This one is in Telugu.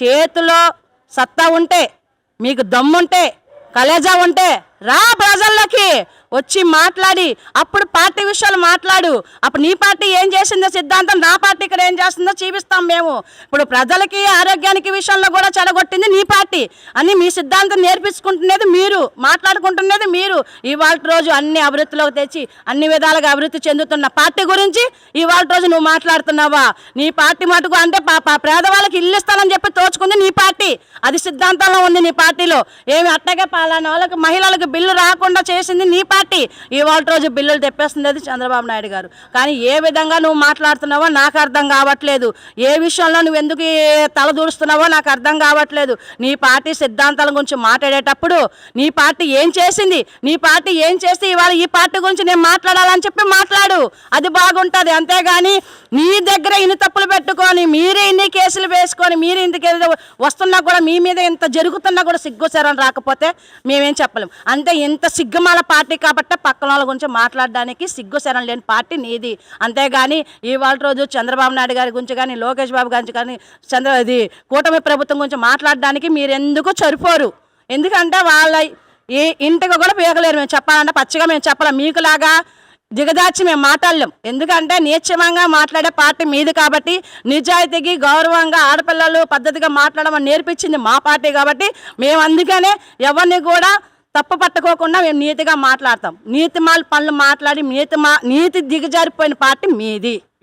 చేతిలో సత్తా ఉంటే, మీకు దమ్ముంటే, కలేజా ఉంటే రా ప్రజల్లోకి వచ్చి మాట్లాడి అప్పుడు పార్టీ విషయాలు మాట్లాడు. అప్పుడు నీ పార్టీ ఏం చేసిందో సిద్ధాంతం, నా పార్టీ ఇక్కడ ఏం చేస్తుందో చూపిస్తాం మేము. ఇప్పుడు ప్రజలకి ఆరోగ్యానికి విషయంలో కూడా చెడగొట్టింది నీ పార్టీ అని మీ సిద్ధాంతం నేర్పించుకుంటున్నది మీరు, మాట్లాడుకుంటున్నది మీరు. ఇవాళ రోజు అన్ని అభివృద్ధిలోకి తెచ్చి అన్ని విధాలుగా అభివృద్ధి చెందుతున్న పార్టీ గురించి ఇవాళ రోజు నువ్వు మాట్లాడుతున్నావా? నీ పార్టీ మటుకు అంటే పేదవాళ్ళకి ఇల్లు ఇస్తానని చెప్పి తోచుకుంది నీ పార్టీ. అది సిద్ధాంతంలో ఉంది నీ పార్టీలో. ఏమి అట్టగే పాలన వాళ్ళకి మహిళలకు బిల్లు రాకుండా చేసింది నీ పార్టీ. ఇవాళ రోజు బిల్లులు తెప్పేస్తుంది అది చంద్రబాబు నాయుడు గారు. కానీ ఏ విధంగా నువ్వు మాట్లాడుతున్నావో నాకు అర్థం కావట్లేదు. ఏ విషయంలో నువ్వు ఎందుకు తలదూరుస్తున్నావో నాకు అర్థం కావట్లేదు. నీ పార్టీ సిద్ధాంతాల గురించి మాట్లాడేటప్పుడు నీ పార్టీ ఏం చేసింది, నీ పార్టీ ఏం చేస్తే ఇవాళ ఈ పార్టీ గురించి నేను మాట్లాడాలని చెప్పి మాట్లాడు, అది బాగుంటుంది. అంతేగాని నీ దగ్గర ఇన్ని తప్పులు పెట్టుకొని మీరే ఇన్ని కేసులు వేసుకొని మీరు ఇంతకు వస్తున్నా కూడా మీ మీద ఇంత జరుగుతున్నా కూడా సిగ్గుసరం రాకపోతే మేమేం చెప్పలేం. అంతే ఇంత సిగ్గుమాల పార్టీ కాబట్టి పక్కన వాళ్ళ గురించి మాట్లాడడానికి సిగ్గుసరం లేని పార్టీ నీది. అంతేగాని ఇవాళ రోజు చంద్రబాబు నాయుడు గారి గురించి కానీ లోకేష్ బాబు గురించి కానీ కూటమి ప్రభుత్వం గురించి మాట్లాడడానికి మీరు ఎందుకు సరిపోరు. ఎందుకంటే వాళ్ళ ఈ ఇంటికి కూడా పీకలేరు. మేము చెప్పాలంటే పచ్చిగా మేము చెప్పలేం, మీకులాగా దిగదాచి మేము మాట్లాడలేం. ఎందుకంటే నిశ్చయంగా మాట్లాడే పార్టీ మీది కాబట్టి, నిజాయితీకి గౌరవంగా ఆడపిల్లలు పద్ధతిగా మాట్లాడమని నేర్పించింది మా పార్టీ కాబట్టి మేము అందుకనే ఎవరిని కూడా తప్పు పట్టుకోకుండా మేము నీతిగా మాట్లాడతాం. నీతి పనులు మాట్లాడి నీతి దిగజారిపోయిన పార్టీ మీది.